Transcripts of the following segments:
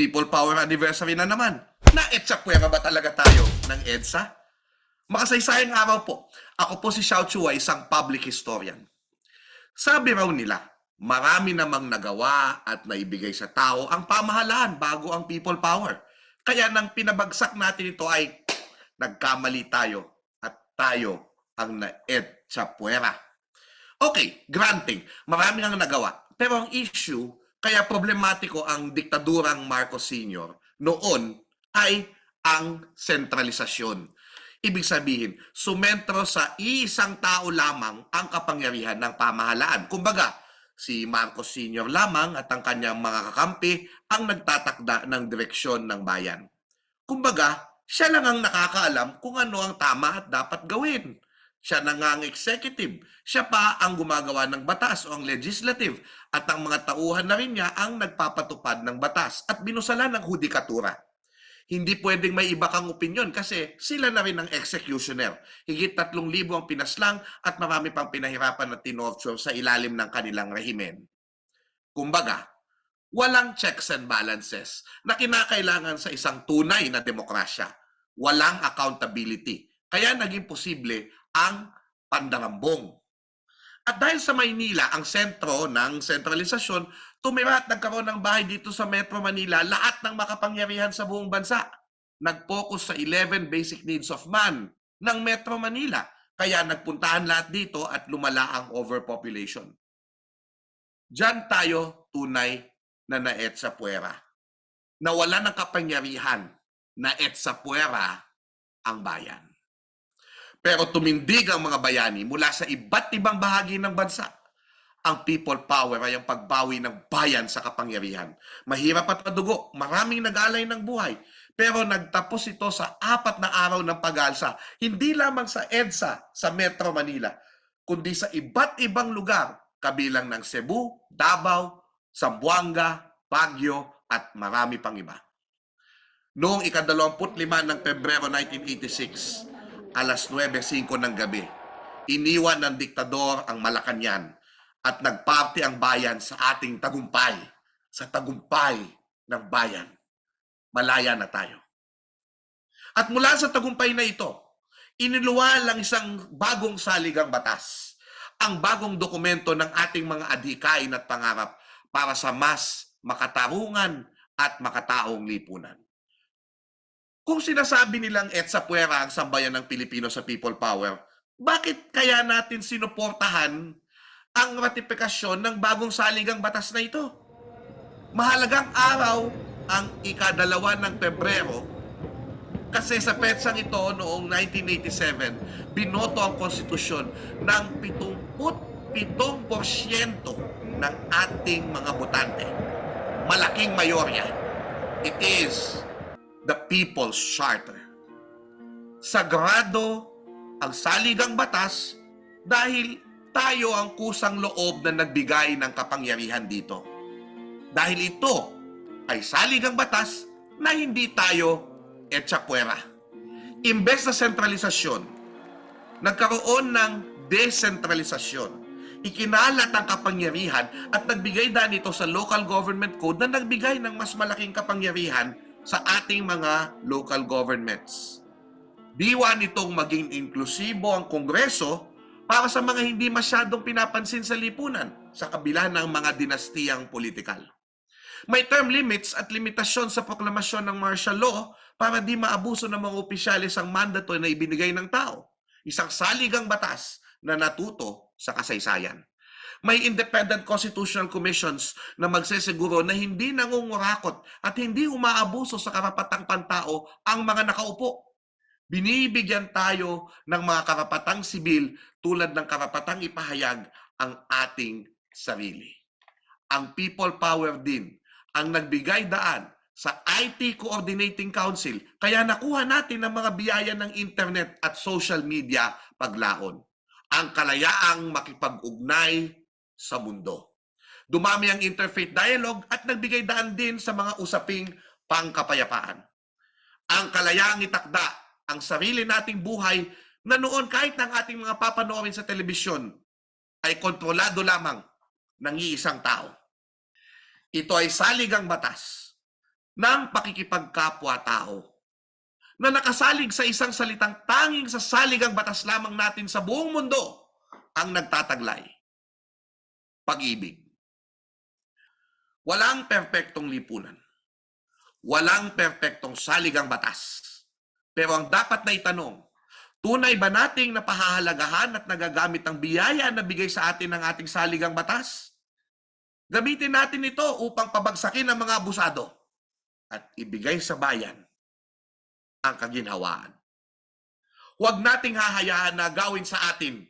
People Power Anniversary na naman. Na-EDSA puwera ba talaga tayo ng EDSA? Makasaysayang araw po. Ako po si Xiao Chua, isang public historian. Sabi raw nila, marami namang nagawa at naibigay sa tao ang pamahalaan bago ang people power. Kaya nang pinabagsak natin ito ay nagkamali tayo at tayo ang na-EDSA puwera. Okay, granting, marami nang nagawa. Pero ang issue, kaya problematiko ang diktadurang Marcos Sr. noon ay ang sentralisasyon. Ibig sabihin, sumentro sa isang tao lamang ang kapangyarihan ng pamahalaan. Kumbaga, si Marcos Sr. lamang at ang kanyang mga kakampi ang nagtatakda ng direksyon ng bayan. Kumbaga, siya lang ang nakakaalam kung ano ang tama at dapat gawin. Siya na nga ang executive. Siya pa ang gumagawa ng batas o ang legislative. At ang mga tauhan na rin niya ang nagpapatupad ng batas at binusala ng hudikatura. Hindi pwedeng may iba kang opinyon kasi sila na rin ang executioner. Higit 3,000 ang pinaslang at marami pang pinahirapan at tinorture sa ilalim ng kanilang rehimen. Kumbaga, walang checks and balances na kinakailangan sa isang tunay na demokrasya. Walang accountability. Kaya naging posible ang pandarambong. At dahil sa Maynila, ang sentro ng sentralisasyon, tumira at nagkaroon ng bahay dito sa Metro Manila lahat ng makapangyarihan sa buong bansa. Nag-focus sa 11 basic needs of man ng Metro Manila. Kaya nagpuntahan lahat dito at lumala ang overpopulation. Diyan tayo tunay na na-EDSA puwera. Nawala ng kapangyarihan, na-EDSA puwera ang bayan. Pero tumindig ang mga bayani mula sa iba't ibang bahagi ng bansa. Ang people power ay ang pagbawi ng bayan sa kapangyarihan. Mahirap at madugo, maraming nag-alay ng buhay. Pero nagtapos ito sa 4 na araw ng pag-alsa, hindi lamang sa EDSA sa Metro Manila, kundi sa iba't ibang lugar, kabilang ng Cebu, Davao, Zamboanga, Baguio, at marami pang iba. Noong ika-25 ng Pebrero 1986, alas 9:05 ng gabi, iniwan ng diktador ang Malacañang at nagparty ang bayan sa ating tagumpay. Sa tagumpay ng bayan, malaya na tayo. At mula sa tagumpay na ito, iniluwal ang isang bagong saligang batas, ang bagong dokumento ng ating mga adhikain at pangarap para sa mas makatarungan at makataong lipunan. Kung sinasabi nilang EDSA puwera ang sambayan ng Pilipino sa people power, bakit kaya natin sinuportahan ang ratifikasyon ng bagong saligang batas na ito? Mahalagang araw ang ika-2 ng Pebrero kasi sa petsang ito noong 1987, binoto ang konstitusyon ng 77% ng ating mga botante. Malaking mayorya. It is the People's Charter. Sagrado ang saligang batas dahil tayo ang kusang loob na nagbigay ng kapangyarihan dito. Dahil ito ay saligang batas na hindi tayo EDSA puwera. Imbes na sentralisasyon, nagkaroon ng desentralisasyon. Ikinalat ang kapangyarihan at nagbigay daan ito sa local government code na nagbigay ng mas malaking kapangyarihan sa ating mga local governments. Diwa nitong maging inklusibo ang Kongreso para sa mga hindi masyadong pinapansin sa lipunan sa kabila ng mga dinastiyang politikal. May term limits at limitasyon sa proklamasyon ng martial law para di maabuso ng mga opisyalis ang mandato na ibinigay ng tao. Isang saligang batas na natuto sa kasaysayan. May independent constitutional commissions na magsesiguro na hindi nangungurakot at hindi umaabuso sa karapatang pantao ang mga nakaupo. Binibigyan tayo ng mga karapatang sibil tulad ng karapatang ipahayag ang ating sarili. Ang people power din ang nagbigay daan sa IT Coordinating Council kaya nakuha natin ang mga biyaya ng internet at social media paglaon. Ang kalayaang makipag-ugnay sa mundo. Dumami ang interfaith dialogue at nagbigay daan din sa mga usaping pangkapayapaan. Ang kalayaang itakda ang sarili nating buhay na noon kahit ng ating mga papanoorin sa telebisyon ay kontrolado lamang ng iisang tao. Ito ay saligang batas ng pakikipagkapwa-tao na nakasalig sa isang salitang tanging sa saligang batas lamang natin sa buong mundo ang nagtataglay. Pag-ibig. Walang perpektong lipunan. Walang perpektong saligang batas. Pero ang dapat na itanong, tunay ba nating napahahalagahan at nagagamit ang biyaya na bigay sa atin ng ating saligang batas? Gamitin natin ito upang pabagsakin ang mga abusado at ibigay sa bayan ang kaginhawaan. Huwag nating hahayaan na gawin sa atin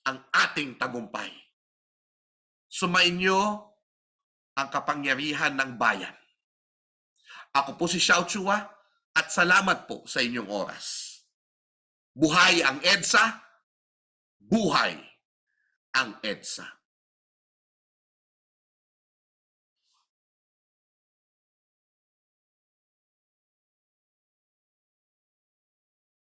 ang ating tagumpay. Sumainyo ang kapangyarihan ng bayan. Ako po si Xiao Chua at salamat po sa inyong oras. Buhay ang EDSA, buhay ang EDSA.